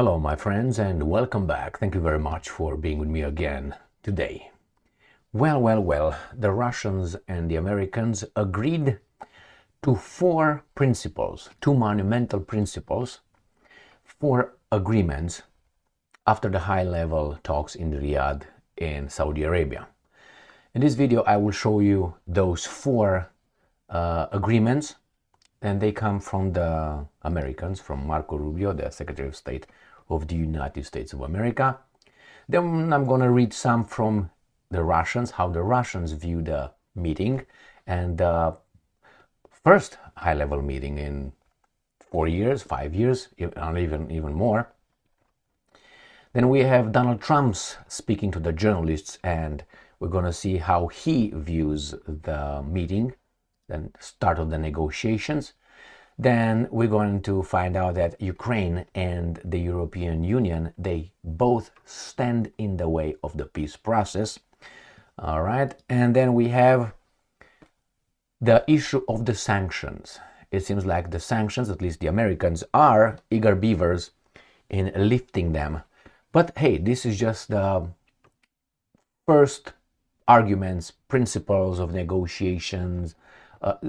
Hello, my friends, and welcome back. Thank you very much for being with me again today. Well, the Russians and the Americans agreed to four principles, two monumental principles, four agreements after the high-level talks in Riyadh in Saudi Arabia. In this video, I will show you those four agreements, and they come from the Americans, from Marco Rubio, the Secretary of State of the United States of America. Then I'm going to read some from the Russians, how the Russians view the meeting, and the first high-level meeting in 4 years, 5 years, even more. Then we have Donald Trump's speaking to the journalists, and we're going to see how he views the meeting, then start of the negotiations. Then we're going to find out that Ukraine and the European Union, they both stand in the way of the peace process. All right. And then we have the issue of the sanctions. It seems like the sanctions, at least the Americans, are eager beavers in lifting them. But hey, this is just the first arguments, principles of negotiations,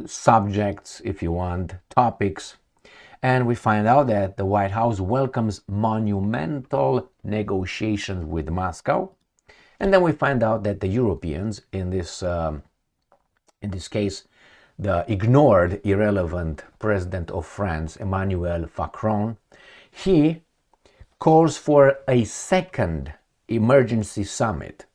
subjects, if you want, topics. And we find out that the White House welcomes monumental negotiations with Moscow. And then we find out that the Europeans, in this case, the ignored, irrelevant president of France, Emmanuel Macron, he calls for a second emergency summit.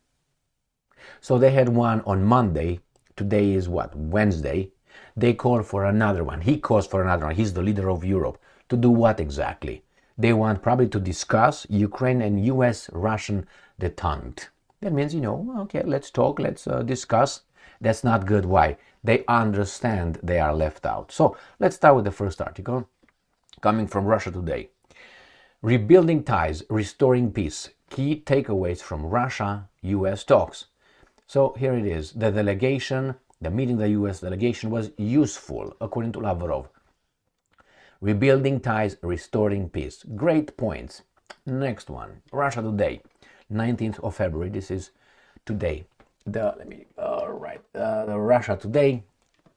So they had one on Monday. Today is what? Wednesday. They call for another one. He calls for another one. He's the leader of Europe. To do what exactly? They want probably to discuss Ukraine and US-Russian détente. That means, okay, let's talk, let's discuss. That's not good. Why? They understand they are left out. So let's start with the first article coming from Russia Today. Rebuilding ties, restoring peace. Key takeaways from Russia-US talks. So here it is. The meeting, the US delegation was useful, according to Lavrov. Rebuilding ties, restoring peace. Great points. Next one. Russia Today, 19th of February. This is today. The Russia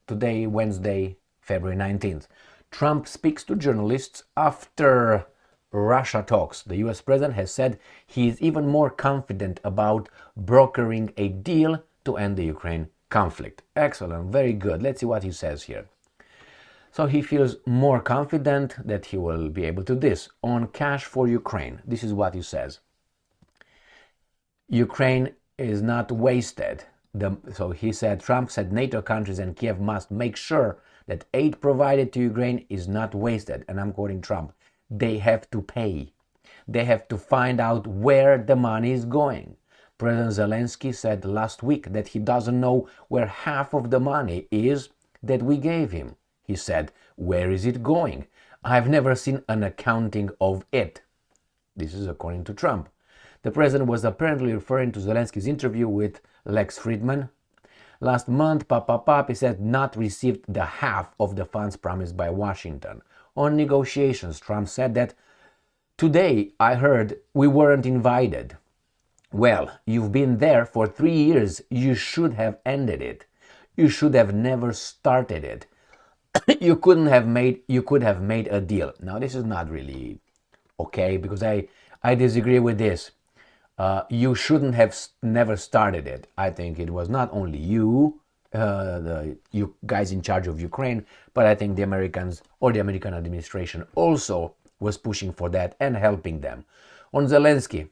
Today, Wednesday, February 19th. Trump speaks to journalists after Russia talks. The US president has said he is even more confident about brokering a deal to end the Ukraine conflict. Excellent, very good. Let's see what he says here. So he feels more confident that he will be able to do this. On cash for Ukraine, this is what he says. Ukraine is not wasted. So he said, Trump said NATO countries and Kiev must make sure that aid provided to Ukraine is not wasted. And I'm quoting Trump. They have to pay. They have to find out where the money is going. President Zelensky said last week that he doesn't know where half of the money is that we gave him. He said, where is it going? I've never seen an accounting of it. This is according to Trump. The president was apparently referring to Zelensky's interview with Lex Friedman. Last month, he said not received the half of the funds promised by Washington. On negotiations, Trump said that today I heard we weren't invited. Well, you've been there for 3 years. You should have ended it. You should have never started it. You could have made a deal. Now, this is not really okay, because I disagree with this. You shouldn't have never started it. I think it was not only you guys in charge of Ukraine, but I think the Americans or the American administration also was pushing for that and helping them. On Zelensky,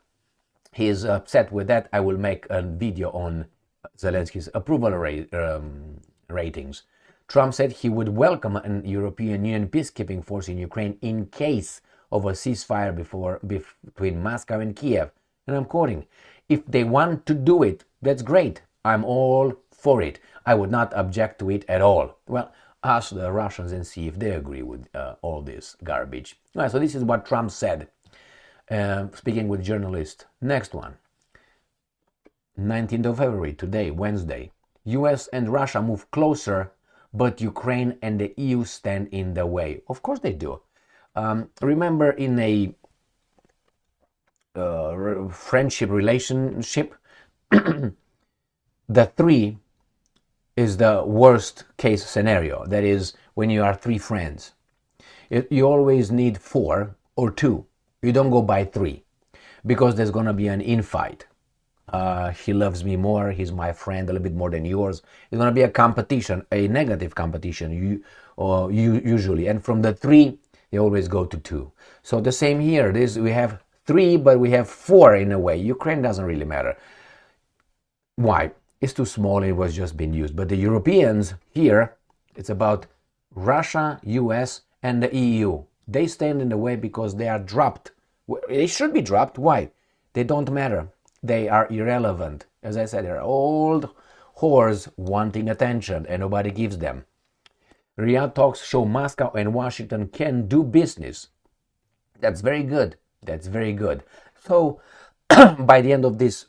he is upset with that. I will make a video on Zelensky's approval ratings. Trump said he would welcome an European Union peacekeeping force in Ukraine in case of a ceasefire between Moscow and Kiev. And I'm quoting, if they want to do it, that's great. I'm all for it. I would not object to it at all. Well, ask the Russians and see if they agree with all this garbage. Right, so this is what Trump said, speaking with journalists. Next one. 19th of February, today, Wednesday. US and Russia move closer, but Ukraine and the EU stand in the way. Of course they do. Remember in a friendship relationship, the 3 is the worst case scenario. That is when you are 3 friends. You always need 4 or 2. You don't go by 3 because there's going to be an infight. He loves me more, he's my friend a little bit more than yours. It's going to be a competition, a negative competition usually. And from the 3, they always go to 2. So the same here. We have 3, but we have 4 in a way. Ukraine doesn't really matter. Why? It's too small, it was just being used. But the Europeans here, it's about Russia, US, and the EU. They stand in the way because they are dropped. They should be dropped. Why? They don't matter. They are irrelevant. As I said, they're old whores wanting attention and nobody gives them. Riyadh talks show Moscow and Washington can do business. That's very good. That's very good. So by the end of this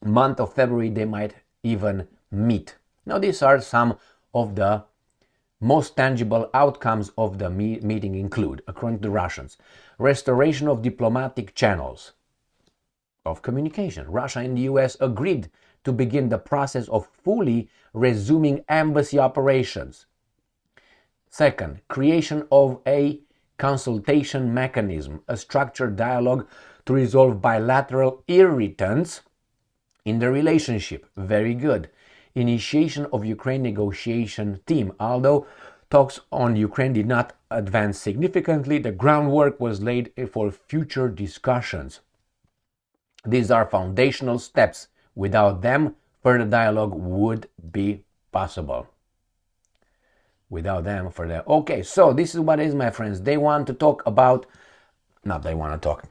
month of February, they might even meet. Now, these are some of the most tangible outcomes of the meeting include, according to the Russians, restoration of diplomatic channels of communication. Russia and the US agreed to begin the process of fully resuming embassy operations. Second, creation of a consultation mechanism, a structured dialogue to resolve bilateral irritants in the relationship. Very good. Initiation of Ukraine negotiation team. Although talks on Ukraine did not advance significantly, the groundwork was laid for future discussions. These are foundational steps. Without them, further dialogue would be possible. Without them, further. Okay, so this is what it is, my friends. They want to talk about, not they want to talk.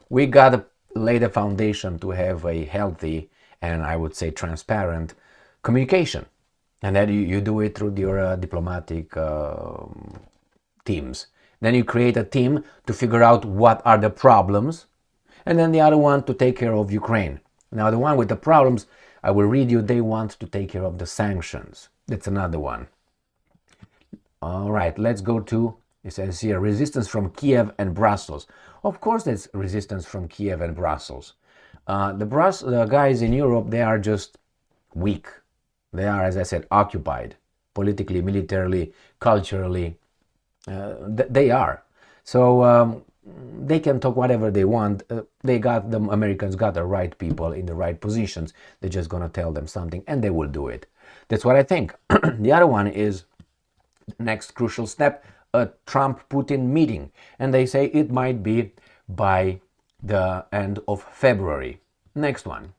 We got to lay the foundation to have a healthy and I would say transparent communication. And then you do it through your diplomatic teams. Then you create a team to figure out what are the problems. And then the other one to take care of Ukraine. Now the one with the problems, I will read you, they want to take care of the sanctions. That's another one. All right, let's go to, it says here, resistance from Kiev and Brussels. Of course there's resistance from Kiev and Brussels. The guys in Europe, they are just weak. They are, as I said, occupied. Politically, militarily, culturally. They are. So they can talk whatever they want. The Americans got the right people in the right positions. They're just going to tell them something and they will do it. That's what I think. The other one is, next crucial step, a Trump-Putin meeting. And they say it might be by the end of February. Next one.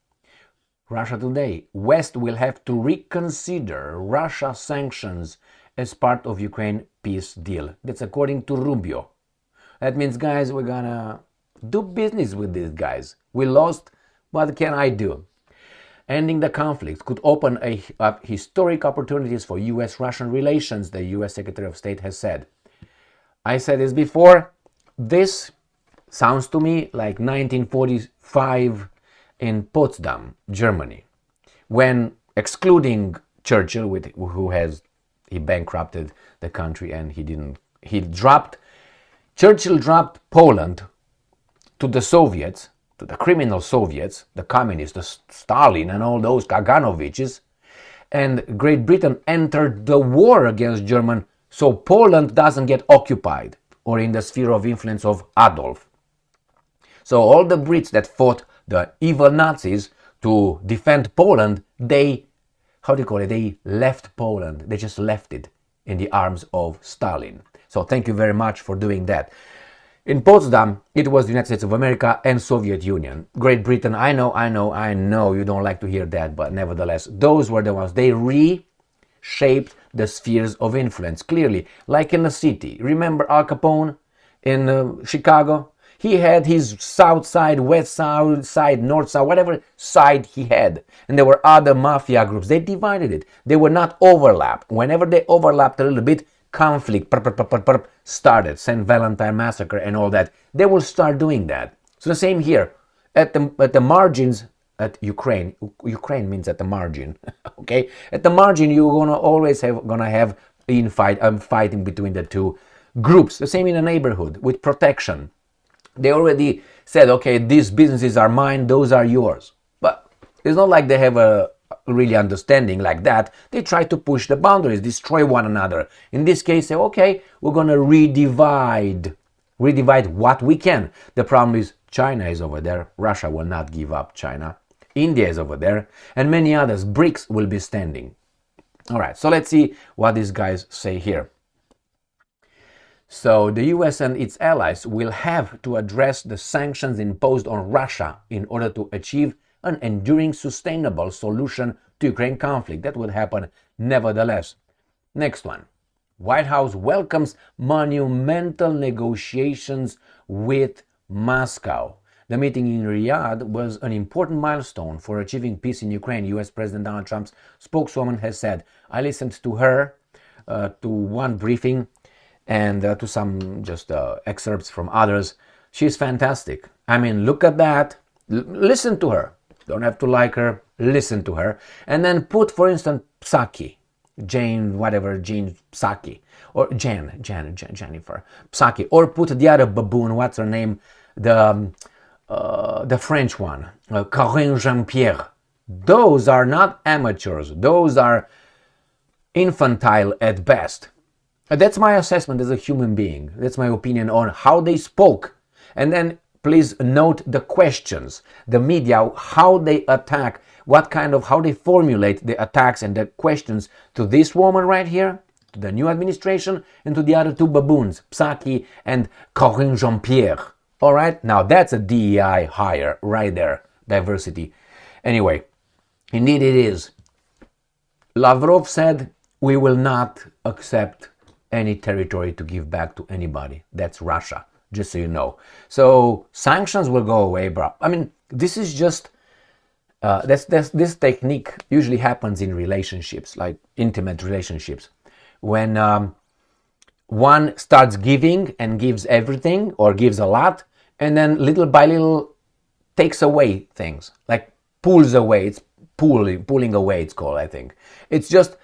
Russia Today. West will have to reconsider Russia sanctions as part of Ukraine peace deal. That's according to Rubio. That means, guys, we're gonna do business with these guys. We lost. What can I do? Ending the conflict could open up historic opportunities for U.S.-Russian relations, the U.S. Secretary of State has said. I said this before. This sounds to me like 1945 in Potsdam, Germany, when, excluding Churchill, he bankrupted the country and Churchill dropped Poland to the Soviets, to the criminal Soviets, the communists, the Stalin and all those Kaganoviches, and Great Britain entered the war against Germany so Poland doesn't get occupied or in the sphere of influence of Adolf. So all the Brits that fought the evil Nazis to defend Poland, they left Poland. They just left it in the arms of Stalin. So thank you very much for doing that. In Potsdam, it was the United States of America and Soviet Union. Great Britain, I know you don't like to hear that, but nevertheless, those were the ones. They reshaped the spheres of influence, clearly, like in a city. Remember Al Capone in Chicago? He had his south side, west side, north side, whatever side he had. And there were other mafia groups. They divided it. They were not overlapped. Whenever they overlapped a little bit, conflict started. St. Valentine Massacre and all that. They will start doing that. So the same here. At the margins, at Ukraine means at the margin. Okay? At the margin, you're always have fighting between the two groups. The same in a neighborhood with protection. They already said, okay, these businesses are mine, those are yours. But it's not like they have a really understanding like that. They try to push the boundaries, destroy one another. In this case, say, okay, we're going to redivide what we can. The problem is China is over there. Russia will not give up China. India is over there. And many others. BRICS will be standing. All right, so let's see what these guys say here. So the US and its allies will have to address the sanctions imposed on Russia in order to achieve an enduring, sustainable solution to Ukraine conflict. That will happen nevertheless. Next one. White House welcomes monumental negotiations with Moscow. The meeting in Riyadh was an important milestone for achieving peace in Ukraine. US President Donald Trump's spokeswoman has said. I listened to her, to one briefing, and to some just excerpts from others. She's fantastic. I mean, look at that. Listen to her. Don't have to like her. Listen to her. And then put, for instance, Psaki. Jane Psaki. Or Jennifer Psaki. Or put the other baboon, what's her name? The French one. Corinne Jean-Pierre. Those are not amateurs. Those are infantile at best. That's my assessment as a human being. That's my opinion on how they spoke. And then please note the questions, the media, how they attack, how they formulate the attacks and the questions to this woman right here, to the new administration, and to the other two baboons, Psaki and Corinne Jean-Pierre. All right, now that's a DEI hire right there, diversity. Anyway, indeed it is. Lavrov said, we will not accept any territory to give back to anybody. That's Russia, just so you know. So sanctions will go away, bro. I mean, this is just this technique usually happens in relationships, like intimate relationships, when one starts giving and gives everything or gives a lot, and then little by little takes away things, like pulls away. It's pulling away. It's called, I think. It's just,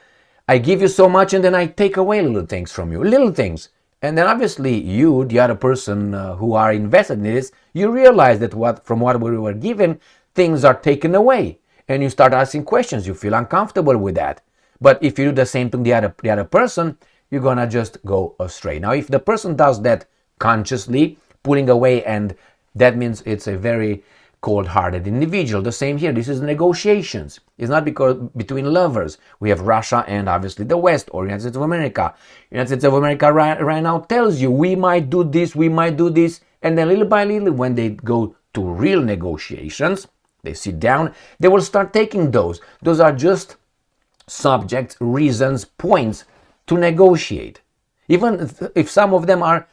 I give you so much and then I take away little things from you, little things. And then obviously you, the other person who are invested in this, you realize that from what we were given, things are taken away. And you start asking questions. You feel uncomfortable with that. But if you do the same to the other person, you're going to just go astray. Now, if the person does that consciously, pulling away, and that means it's a very cold-hearted individual. The same here. This is negotiations. It's not because between lovers. We have Russia and obviously the West or United States of America. United States of America right now tells you we might do this, and then little by little, when they go to real negotiations, they sit down, they will start taking those. Those are just subjects, reasons, points to negotiate. Even if some of them are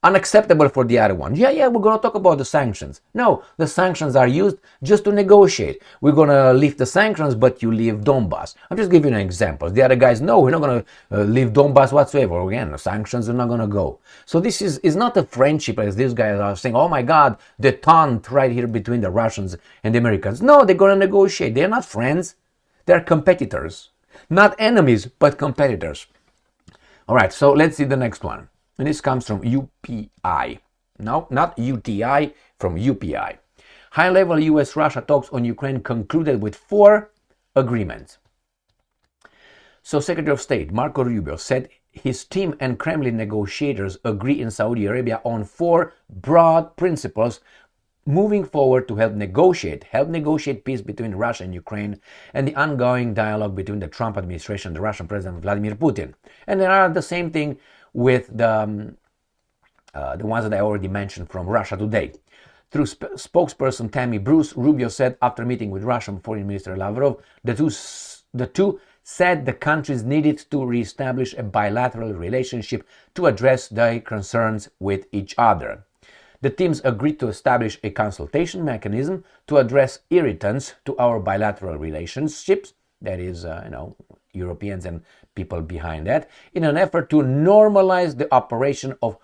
unacceptable for the other one. Yeah, we're going to talk about the sanctions. No, the sanctions are used just to negotiate. We're going to lift the sanctions, but you leave Donbass. I'm just giving you an example. The other guys, no, we're not going to leave Donbass whatsoever. Again, the sanctions are not going to go. So this is not a friendship as these guys are saying, oh my God, détente right here between the Russians and the Americans. No, they're going to negotiate. They're not friends. They're competitors. Not enemies, but competitors. All right, so let's see the next one. And this comes from UPI. No, not UTI, from UPI. High-level U.S.-Russia talks on Ukraine concluded with 4 agreements. So Secretary of State Marco Rubio said his team and Kremlin negotiators agree in Saudi Arabia on 4 broad principles moving forward to help negotiate peace between Russia and Ukraine and the ongoing dialogue between the Trump administration and the Russian President Vladimir Putin. And there are the same thing with the ones that I already mentioned from Russia Today. Through spokesperson Tammy Bruce, Rubio said after meeting with Russian Foreign Minister Lavrov, the two said the countries needed to reestablish a bilateral relationship to address their concerns with each other. The teams agreed to establish a consultation mechanism to address irritants to our bilateral relationships, that is, Europeans and people behind that, in an effort to normalize the operation of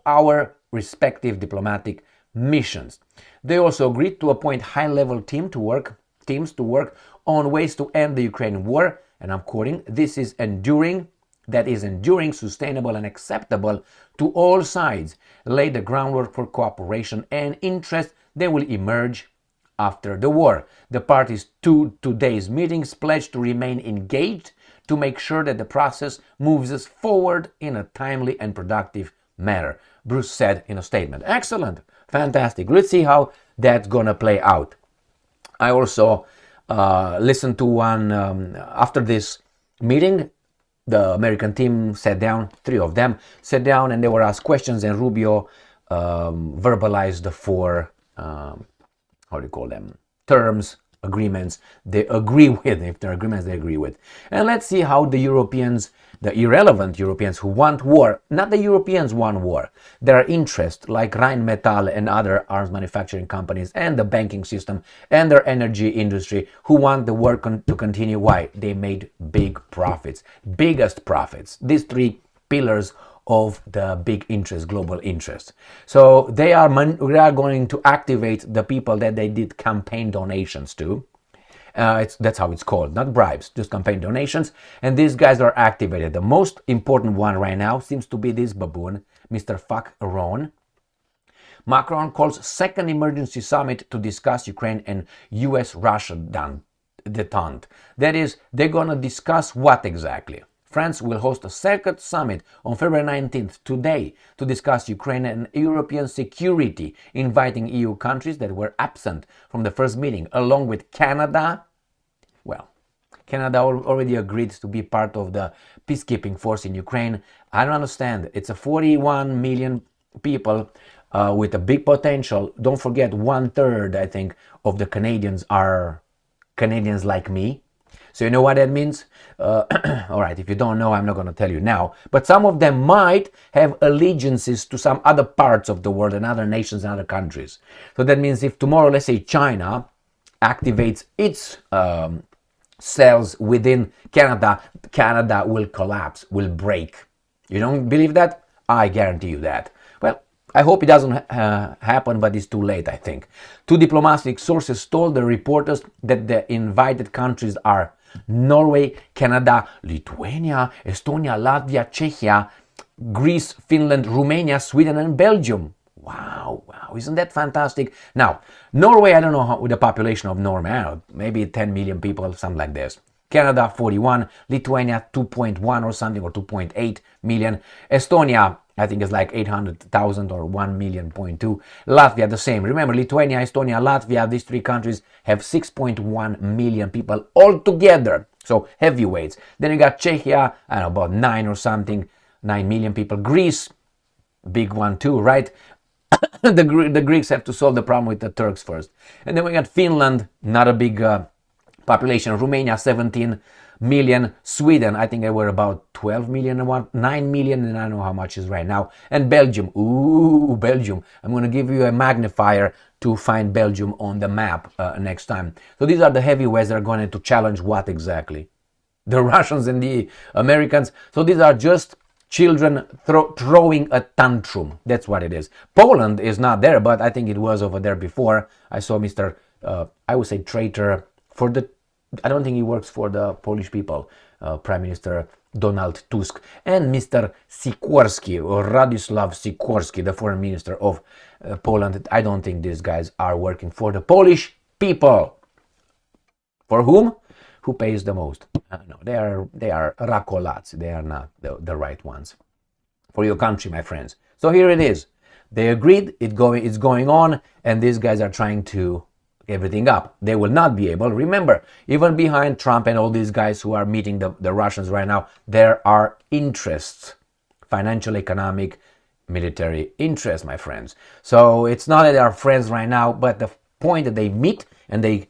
our respective diplomatic missions. They also agreed to appoint high-level teams to work on ways to end the Ukraine war, and I'm quoting, this is enduring, that is enduring, sustainable, and acceptable to all sides, lay the groundwork for cooperation and interest that will emerge after the war. The parties to today's meetings pledged to remain engaged to make sure that the process moves us forward in a timely and productive manner, Bruce said in a statement. Excellent, fantastic. Let's see how that's gonna play out. I also listened to one after this meeting. The American team sat down, 3 of them sat down, and they were asked questions, and Rubio verbalized the 4 how do you call them, terms, agreements they agree with. If there are agreements they agree with. And let's see how the Europeans, the irrelevant Europeans who want war, not the Europeans want war, their interest, like Rheinmetall and other arms manufacturing companies and the banking system and their energy industry, who want the war to continue. Why? They made big profits, biggest profits. These 3 pillars of the big interest, global interest. So they are going to activate the people that they did campaign donations to. That's how it's called, not bribes, just campaign donations. And these guys are activated. The most important one right now seems to be this baboon, Mr. Macron. Macron calls second emergency summit to discuss Ukraine and U.S.-Russia détente. That is, they're going to discuss what exactly? France will host a second summit on February 19th, today, to discuss Ukraine and European security, inviting EU countries that were absent from the first meeting, along with Canada. Well, Canada already agreed to be part of the peacekeeping force in Ukraine. I don't understand. It's a 41 million people with a big potential. Don't forget, 1/3, I think, of the Canadians are Canadians like me. So you know what that means? All right, if you don't know, I'm not going to tell you now. But some of them might have allegiances to some other parts of the world and other nations and other countries. So that means if tomorrow, let's say, China activates its cells within Canada, Canada will collapse, will break. You don't believe that? I guarantee you that. Well, I hope it doesn't happen, but it's too late, I think. 2 diplomatic sources told the reporters that the invited countries are Norway, Canada, Lithuania, Estonia, Latvia, Czechia, Greece, Finland, Romania, Sweden, and Belgium. Wow, isn't that fantastic? Now, Norway, I don't know how, with the population of Norway, maybe 10 million people, something like this. Canada, 41, Lithuania, 2.1 or something, or 2.8 million. Estonia, I think it's like 800,000 or 1 million, 0.2. Latvia, the same. Remember, Lithuania, Estonia, Latvia, these 3 countries have 6.1 million people altogether. So heavyweights. Then you got Czechia, I don't know, about 9 or something, 9 million people. Greece, big one too, right? the Greeks have to solve the problem with the Turks first. And then we got Finland, not a big population. Romania, 17 million. Sweden, I think they were about 12 million, 9 million, and I don't know how much is right now. And Belgium, ooh, Belgium. I'm going to give you a magnifier to find Belgium on the map next time. So these are the heavyweights that are going to challenge what exactly? The Russians and the Americans. So these are just children throwing a tantrum. That's what it is. Poland is not there, but I think it was over there before. I saw Mr. I would say traitor for the, I don't think he works for the Polish people, Prime Minister Donald Tusk, and Mr. Sikorski, or Radosław Sikorski, the foreign minister of Poland. I don't think these guys are working for the Polish people. For whom? Who pays the most? No, they are rakolats. They are not the right ones for your country, my friends. So here it is. They agreed. It's going on, and these guys are trying to everything up. They will not be able. Remember, even behind Trump and all these guys who are meeting the Russians right now, there are interests, financial, economic, military interests, my friends. So it's not that they are friends right now, but the point that they meet and they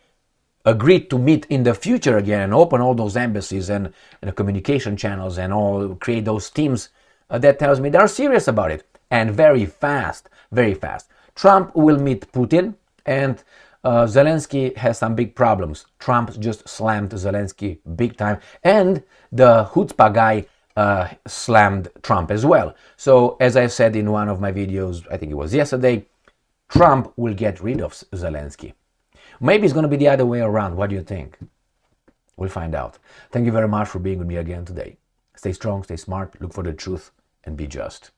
agreed to meet in the future again and open all those embassies and the communication channels and all, create those teams, that tells me they're serious about it. And very fast, very fast. Trump will meet Putin, and Zelensky has some big problems. Trump just slammed Zelensky big time, and the chutzpah guy slammed Trump as well. So as I said in one of my videos, I think it was yesterday, Trump will get rid of Zelensky. Maybe it's going to be the other way around. What do you think? We'll find out. Thank you very much for being with me again today. Stay strong, stay smart, look for the truth, and be just.